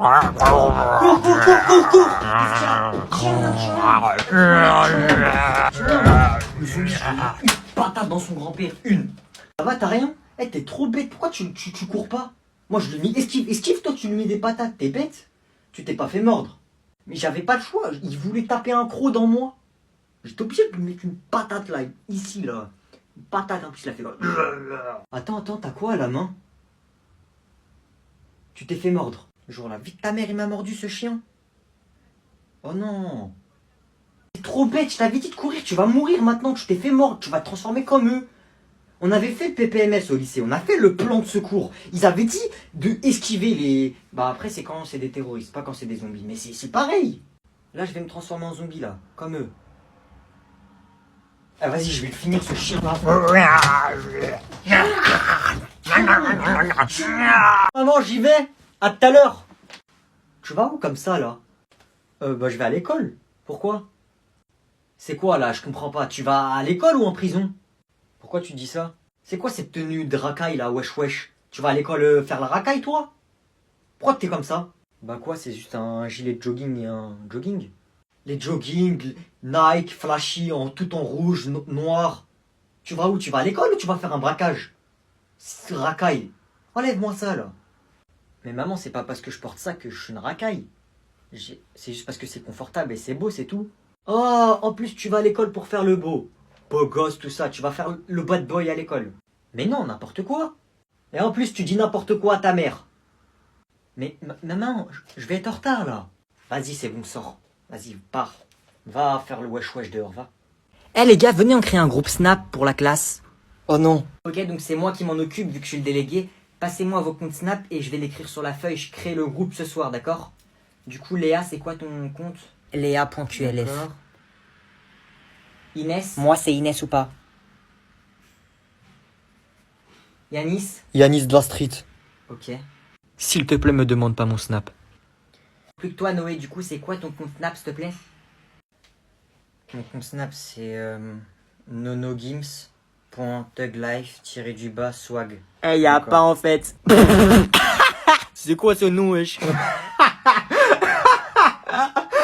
Cours, cours, cours, cours, cours. Le zombie, je lui mets une patate dans son grand-père, une. Ça va, t'as rien? Eh, t'es trop bête, pourquoi tu cours pas? Moi, je lui mets esquive, esquive, toi, tu lui mets des patates, t'es bête? Tu t'es pas fait mordre. Mais j'avais pas le choix, il voulait taper un croc dans moi. J'étais obligé de lui mettre une patate là, ici là. Une patate, en plus, il a fait comme... Attends, t'as quoi à la main? Tu t'es fait mordre. Genre la vie de ta mère, il m'a mordu ce chien. Oh non. C'est trop bête, je t'avais dit de courir, tu vas mourir maintenant, tu t'es fait mordre, tu vas te transformer comme eux. On avait fait le PPMS au lycée, on a fait le plan de secours. Ils avaient dit de esquiver les... Bah après c'est quand c'est des terroristes, pas quand c'est des zombies. Mais c'est pareil. Là je vais me transformer en zombie là, comme eux. Ah vas-y, je vais le finir ce chien là. Maman, j'y vais. À tout à l'heure. Tu vas où comme ça là? Bah je vais à l'école. Pourquoi? C'est quoi là? Je comprends pas. Tu vas à l'école ou en prison? Pourquoi tu dis ça? C'est quoi cette tenue de racaille là, wesh wesh? Tu vas à l'école faire la racaille toi? Pourquoi t'es comme ça? Bah quoi, c'est juste un gilet de jogging et un jogging? Les jogging, Nike, flashy, tout en rouge, noir. Tu vas où? Tu vas à l'école ou tu vas faire un braquage? Racaille. Enlève-moi ça là. Mais maman, c'est pas parce que je porte ça que je suis une racaille. C'est juste parce que c'est confortable et c'est beau, c'est tout. Oh, en plus tu vas à l'école pour faire le beau. Beau gosse, tout ça, tu vas faire le bad boy à l'école. Mais non, n'importe quoi. Et en plus tu dis n'importe quoi à ta mère. Mais maman, je vais être en retard là. Vas-y, c'est bon, sors. Vas-y, pars. Va faire le wesh wesh dehors, va. Eh les gars, venez on crée un groupe Snap pour la classe. Oh non. Ok, donc c'est moi qui m'en occupe vu que je suis le délégué. Passez-moi vos comptes Snap et je vais l'écrire sur la feuille. Je crée le groupe ce soir, d'accord? Du coup, Léa, c'est quoi ton compte? Léa.qlf. Inès? Moi, c'est Inès ou pas? Yanis? Yanis de la street. Ok. S'il te plaît, me demande pas mon snap. Plus que toi, Noé, du coup, c'est quoi ton compte Snap, s'il te plaît? Mon compte Snap, c'est nonogims.tuglife-swag. Eh, y'a pas en fait. C'est quoi ce nom, wesh?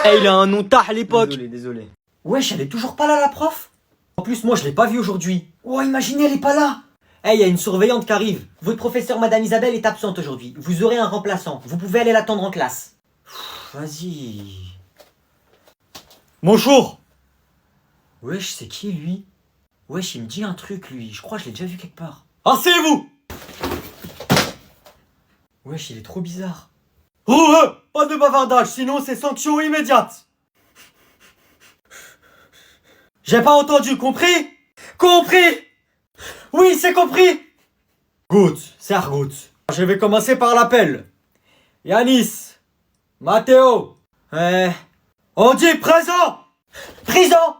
Eh, il a un nom tard à l'époque. Désolé. Wesh, elle est toujours pas là, la prof? En plus, moi, je l'ai pas vue aujourd'hui. Oh, imaginez, elle est pas là. Eh, il y a une surveillante qui arrive. Votre professeur, Madame Isabelle, est absente aujourd'hui. Vous aurez un remplaçant. Vous pouvez aller l'attendre en classe. Vas-y. Bonjour. Wesh, c'est qui, lui? Wesh, il me dit un truc, lui. Je crois que je l'ai déjà vu quelque part. Asseyez-vous. Wesh, il est trop bizarre. Oh, pas de bavardage, sinon c'est sanction immédiate. J'ai pas entendu, compris? Compris? Oui, c'est compris. Good, c'est good. Je vais commencer par l'appel. Yanis, Mathéo, on dit présent. Présent!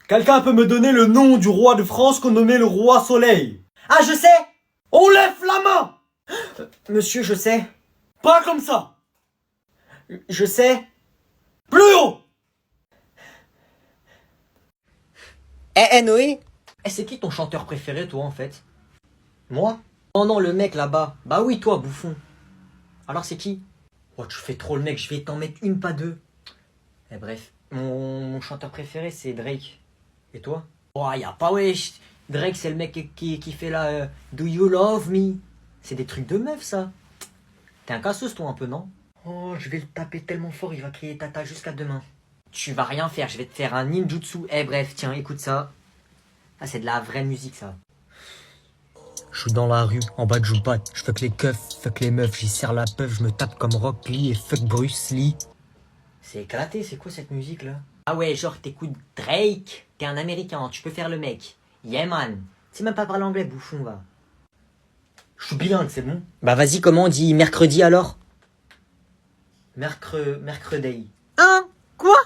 Quelqu'un peut me donner le nom du roi de France qu'on nommait le roi Soleil? Ah, je sais! On lève la main. Monsieur, je sais. Pas comme ça. Je sais. Plus haut. Noé? C'est qui ton chanteur préféré, toi, en fait? Moi? Oh non, le mec là-bas. Bah oui, toi, bouffon. Alors, c'est qui? Oh, tu fais trop le mec, je vais t'en mettre une, pas deux. Bref, mon chanteur préféré, c'est Drake. Et toi? Oh, y a pas, wesh. Drake, c'est le mec qui fait la Do You Love Me? C'est des trucs de meuf, ça. T'es un cassos, toi, un peu, non? Oh, je vais le taper tellement fort, il va crier tata jusqu'à demain. Tu vas rien faire, je vais te faire un ninjutsu. Bref, tiens, écoute ça. Ah, c'est de la vraie musique, ça. Je suis dans la rue, en bas de Joubat. Je fuck les keufs, fuck les meufs, j'y serre la peuf, je me tape comme Rock Lee et fuck Bruce Lee. C'est éclaté, c'est quoi cette musique là? Ah ouais, genre t'écoutes Drake, t'es un américain, tu peux faire le mec. Yeah man, tu sais même pas parler anglais, bouffon va. Je suis bilingue, c'est bon? Bah vas-y, comment on dit mercredi alors? Mercredi. Hein? Quoi?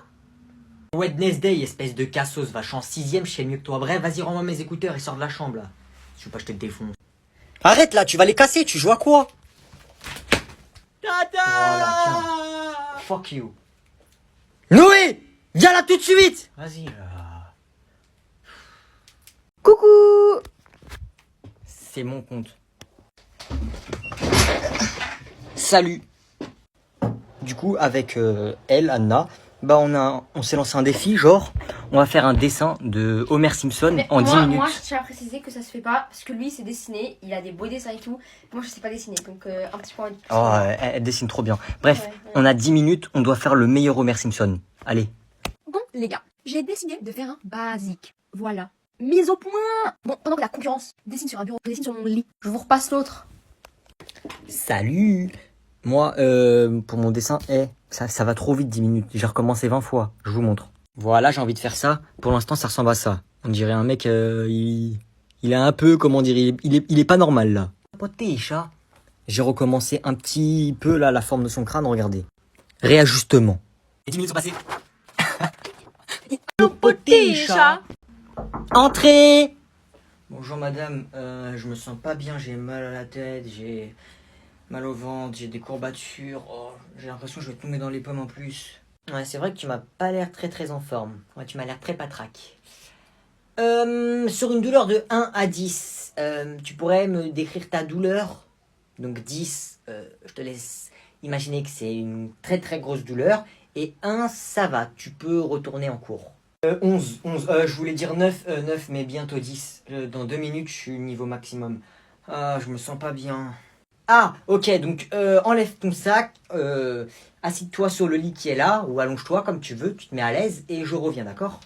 Wednesday, espèce de cassos, va, je suis en 6ème, je sais mieux que toi. Bref, vas-y, rends-moi mes écouteurs et sors de la chambre là. Je veux pas que je te défonce. Arrête là, tu vas les casser, tu joues à quoi? Tata! Voilà, tiens. Fuck you. Noé! Viens là tout de suite! Vas-y là. Coucou! C'est mon compte. Salut. Du coup, avec elle, Anna, bah on s'est lancé un défi, genre, on va faire un dessin de Homer Simpson Mais en 10 minutes. Moi, je tiens à préciser que ça se fait pas parce que lui, c'est dessiné, il a des beaux dessins et tout. Moi, je sais pas dessiner, donc un petit point. Oh, elle dessine trop bien. Bref, Ouais. on a 10 minutes, on doit faire le meilleur Homer Simpson. Allez. Bon, les gars, j'ai décidé de faire un basique. Voilà. Mise au point. Bon, pendant que la concurrence dessine sur un bureau, je dessine sur mon lit. Je vous repasse l'autre. Salut. Moi, pour mon dessin, ça va trop vite 10 minutes. J'ai recommencé 20 fois. Je vous montre. Voilà, j'ai envie de faire ça. Pour l'instant, ça ressemble à ça. On dirait un mec, il est un peu, comment dire, il est pas normal là. Poté, chat. J'ai recommencé un petit peu là la forme de son crâne, regardez. Réajustement. Et 10 minutes sont passées. Poté, chat. Entrez. Bonjour madame, je me sens pas bien, j'ai mal à la tête, j'ai mal au ventre, j'ai des courbatures, oh, j'ai l'impression que je vais tomber dans les pommes en plus. Ouais, c'est vrai que tu m'as pas l'air très en forme. Ouais, tu m'as l'air très patraque. Sur une douleur de 1 à 10, tu pourrais me décrire ta douleur? Donc 10, je te laisse imaginer que c'est une très grosse douleur. Et 1, ça va, tu peux retourner en cours. 11, je voulais dire 9, mais bientôt 10. Dans 2 minutes, je suis niveau maximum. Ah, je me sens pas bien. Ah, ok, donc enlève ton sac, assis-toi sur le lit qui est là, ou allonge-toi comme tu veux, tu te mets à l'aise, et je reviens, d'accord?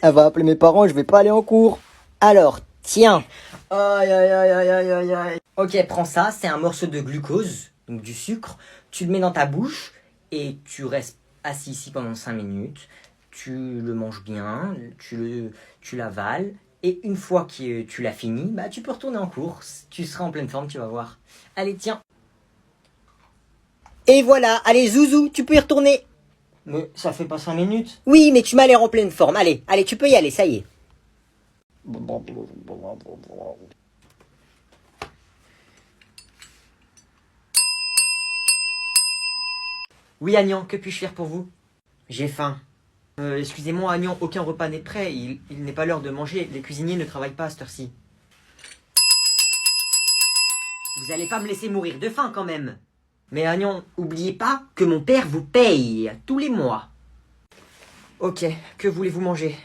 Elle va appeler mes parents, je vais pas aller en cours. Alors, tiens. Aïe. Ok, prends ça, c'est un morceau de glucose, donc du sucre. Tu le mets dans ta bouche, et tu restes assis ici pendant 5 minutes. Tu le manges bien, tu l'avales. Et une fois que tu l'as fini, bah tu peux retourner en cours. Tu seras en pleine forme, tu vas voir. Allez, tiens. Et voilà, allez Zouzou, tu peux y retourner. Mais ça fait pas 5 minutes. Oui, mais tu m'as l'air en pleine forme. Allez, tu peux y aller, ça y est. Oui, Agnan, que puis-je faire pour vous? J'ai faim. Excusez-moi, Agnan, aucun repas n'est prêt. Il n'est pas l'heure de manger. Les cuisiniers ne travaillent pas à cette heure-ci. Vous allez pas me laisser mourir de faim quand même. Mais Agnan, oubliez pas que mon père vous paye tous les mois. Ok, que voulez-vous manger?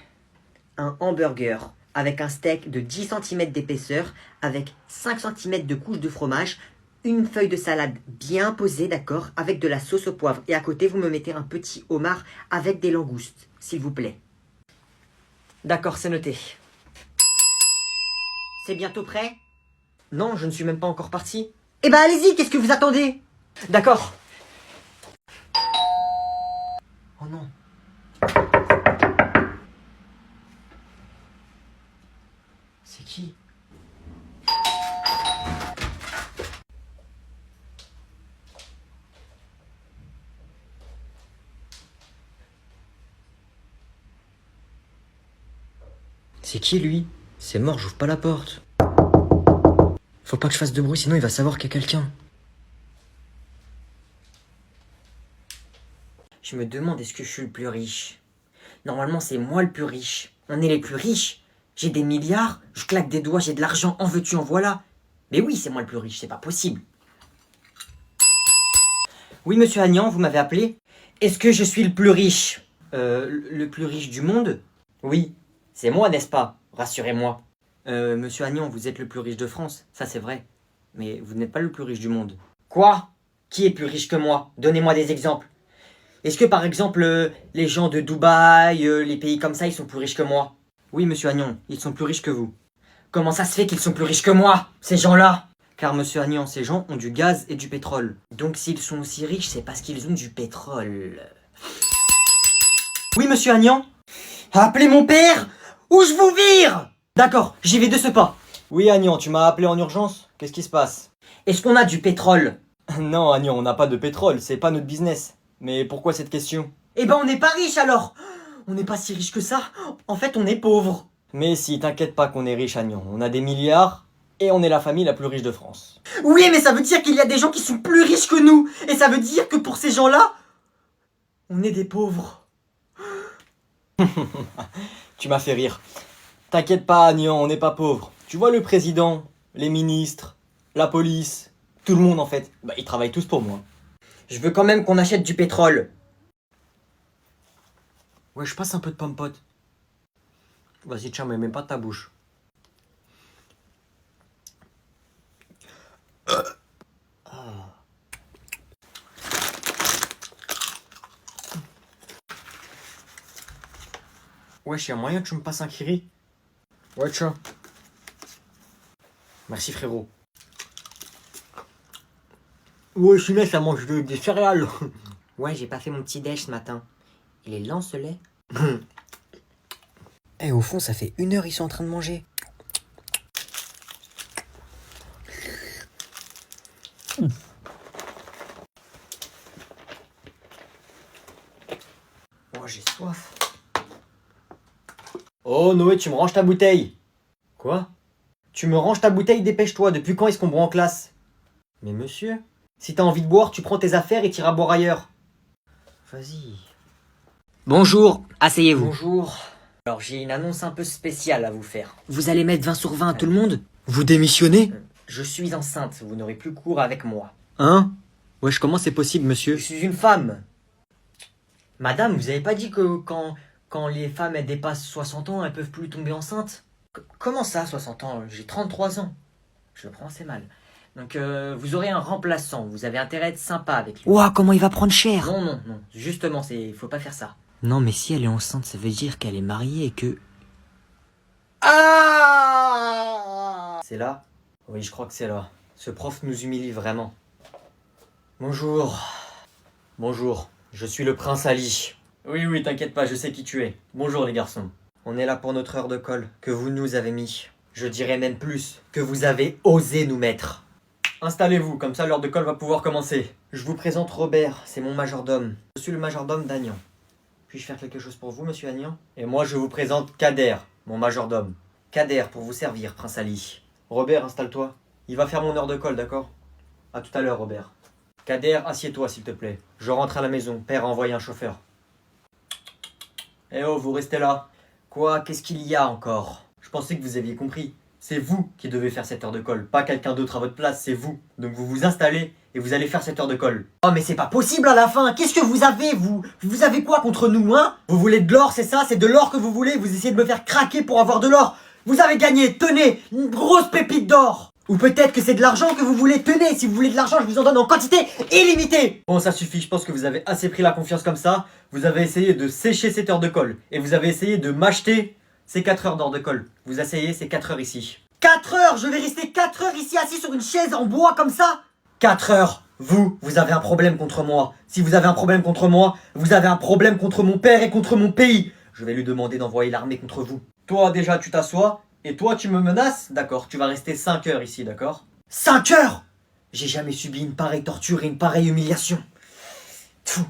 Un hamburger avec un steak de 10 cm d'épaisseur, avec 5 cm de couche de fromage, une feuille de salade bien posée, d'accord, avec de la sauce au poivre. Et à côté, vous me mettez un petit homard avec des langoustes, s'il vous plaît. D'accord, c'est noté. C'est bientôt prêt? Non, je ne suis même pas encore parti. Eh ben allez-y, qu'est-ce que vous attendez? D'accord. Oh non. C'est qui? C'est qui lui? C'est mort, j'ouvre pas la porte. Faut pas que je fasse de bruit, sinon il va savoir qu'il y a quelqu'un. Je me demande, est-ce que je suis le plus riche? Normalement, c'est moi le plus riche. On est les plus riches. J'ai des milliards, je claque des doigts, j'ai de l'argent, en veux-tu, en voilà. Mais oui, c'est moi le plus riche, c'est pas possible. Oui, monsieur Agnan, vous m'avez appelé? Est-ce que je suis le plus riche? Le plus riche du monde? Oui, c'est moi, n'est-ce pas? Rassurez-moi. Monsieur Agnan, vous êtes le plus riche de France, ça c'est vrai. Mais vous n'êtes pas le plus riche du monde. Quoi? Qui est plus riche que moi? Donnez-moi des exemples. Est-ce que par exemple, les gens de Dubaï, les pays comme ça, ils sont plus riches que moi? Oui, monsieur Agnan, ils sont plus riches que vous. Comment ça se fait qu'ils sont plus riches que moi, ces gens-là? Car monsieur Agnan, ces gens ont du gaz et du pétrole. Donc s'ils sont aussi riches, c'est parce qu'ils ont du pétrole. Oui, monsieur Agnan? Appelez mon père ou je vous vire! D'accord, j'y vais de ce pas. Oui, Agnan, tu m'as appelé en urgence? Qu'est-ce qui se passe? Est-ce qu'on a du pétrole? Non, Agnan, on n'a pas de pétrole, c'est pas notre business. Mais pourquoi cette question? Eh ben, on n'est pas riche alors! On n'est pas si riche que ça. En fait, on est pauvre. Mais si, t'inquiète pas qu'on est riche, Agnan. On a des milliards et on est la famille la plus riche de France. Oui, mais ça veut dire qu'il y a des gens qui sont plus riches que nous. Et ça veut dire que pour ces gens-là, on est des pauvres. Tu m'as fait rire. T'inquiète pas, Agnan, on n'est pas pauvres. Tu vois le président, les ministres, la police, tout le monde en fait, bah ils travaillent tous pour moi. Je veux quand même qu'on achète du pétrole. Ouais, je passe un peu de pomme-pote. Vas-y, tiens, mais mets pas de ta bouche. Wesh, y'a moyen que tu me passes un kiri? Ouais, tiens. Merci, frérot. Ouais, Chine, ça mange des céréales. Ouais, j'ai pas fait mon petit déj ce matin. Il est lent, ce lait. Eh, au fond, ça fait 1 heure, ils sont en train de manger. Oh, j'ai soif. Oh, Noé, tu me ranges ta bouteille. Quoi? Tu me ranges ta bouteille, dépêche-toi. Depuis quand est-ce qu'on boit en classe? Mais monsieur, si t'as envie de boire, tu prends tes affaires et t'iras boire ailleurs. Vas-y. Bonjour, asseyez-vous. Bonjour. Alors, j'ai une annonce un peu spéciale à vous faire. Vous allez mettre 20 sur 20 à tout le monde? Vous démissionnez? Je suis enceinte, vous n'aurez plus cours avec moi. Hein? Wesh, comment c'est possible, monsieur? Je suis une femme. Madame, vous avez pas dit que quand les femmes elles dépassent 60 ans, elles peuvent plus tomber enceintes? Comment ça, 60 ans? J'ai 33 ans. Je le prends assez mal. Donc, vous aurez un remplaçant. Vous avez intérêt à être sympa avec lui. Ouah, comment il va prendre cher? Non, non, non. Justement, faut pas faire ça. Non, mais si elle est enceinte, ça veut dire qu'elle est mariée et que... Ah! C'est là? Oui, je crois que c'est là. Ce prof nous humilie vraiment. Bonjour. Bonjour. Je suis le prince Ali. Oui, oui, t'inquiète pas, je sais qui tu es. Bonjour les garçons. On est là pour notre heure de colle, que vous nous avez mis. Je dirais même plus, que vous avez osé nous mettre. Installez-vous, comme ça l'heure de colle va pouvoir commencer. Je vous présente Robert, c'est mon majordome. Je suis le majordome d'Agnan. Puis-je faire quelque chose pour vous, monsieur Agnan? Et moi, je vous présente Kader, mon majordome. Kader, pour vous servir, prince Ali. Robert, installe-toi. Il va faire mon heure de colle, d'accord? À tout à l'heure, Robert. Kader, assieds-toi, s'il te plaît. Je rentre à la maison. Père a envoyé un chauffeur. Eh oh, vous restez là. Quoi? Qu'est-ce qu'il y a encore? Je pensais que vous aviez compris. C'est vous qui devez faire cette heure de colle, pas quelqu'un d'autre à votre place, c'est vous. Donc vous vous installez et vous allez faire cette heure de colle. Oh mais c'est pas possible à la fin. Qu'est-ce que vous avez, vous? Vous avez quoi contre nous, hein? Vous voulez de l'or, c'est ça? C'est de l'or que vous voulez? Vous essayez de me faire craquer pour avoir de l'or. Vous avez gagné, tenez, une grosse pépite d'or. Ou peut-être que c'est de l'argent que vous voulez, tenez. Si vous voulez de l'argent, je vous en donne en quantité illimitée. Bon, ça suffit, je pense que vous avez assez pris la confiance comme ça. Vous avez essayé de sécher cette heure de colle. Et vous avez essayé de m'acheter ces 4 heures d'heure de colle. Vous asseyez, c'est 4 heures ici. 4 heures? Je vais rester 4 heures ici assis sur une chaise en bois comme ça? 4 heures. Vous avez un problème contre moi. Si vous avez un problème contre moi, vous avez un problème contre mon père et contre mon pays. Je vais lui demander d'envoyer l'armée contre vous. Toi, déjà, tu t'assois. Et toi, tu me menaces? D'accord, tu vas rester 5 heures ici, d'accord? 5 heures? J'ai jamais subi une pareille torture et une pareille humiliation. Tfou.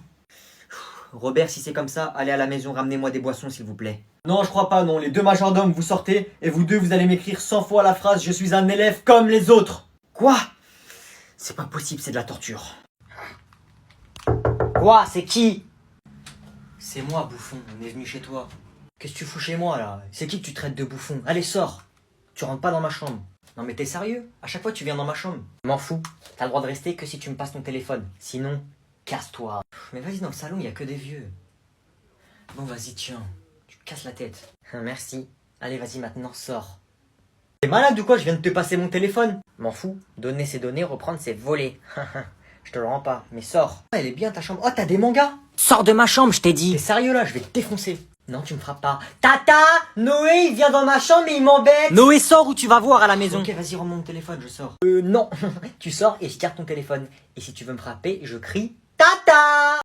Robert, si c'est comme ça, allez à la maison, ramenez-moi des boissons, s'il vous plaît. Non, je crois pas, non. Les deux majordomes, vous sortez, et vous deux, vous allez m'écrire 100 fois la phrase « Je suis un élève comme les autres ». Quoi? C'est pas possible, c'est de la torture. Quoi? C'est qui? C'est moi, bouffon, on est venu chez toi. Qu'est-ce que tu fous chez moi, là? C'est qui que tu traites de bouffon? Allez, sors. Tu rentres pas dans ma chambre. Non mais t'es sérieux? À chaque fois, tu viens dans ma chambre. M'en fous. T'as le droit de rester que si tu me passes ton téléphone. Sinon, casse-toi. Mais vas-y, dans le salon, il y a que des vieux. Bon, vas-y, tiens. Tu casses la tête. Merci. Allez, vas-y, maintenant, sors. T'es malade ou quoi? Je viens de te passer mon téléphone. M'en fous. Donner ses données, reprendre c'est voler. Je te le rends pas, mais sors. Elle est bien ta chambre. Oh, t'as des mangas? Sors de ma chambre, je t'ai dit. T'es sérieux là? Je vais te défoncer. Non, tu me frappes pas. Tata! Noé, il vient dans ma chambre et il m'embête! Noé, sors ou tu vas voir à la maison. Ok, vas-y, rends mon téléphone, je sors. Non. Tu sors et je tire ton téléphone. Et si tu veux me frapper, je crie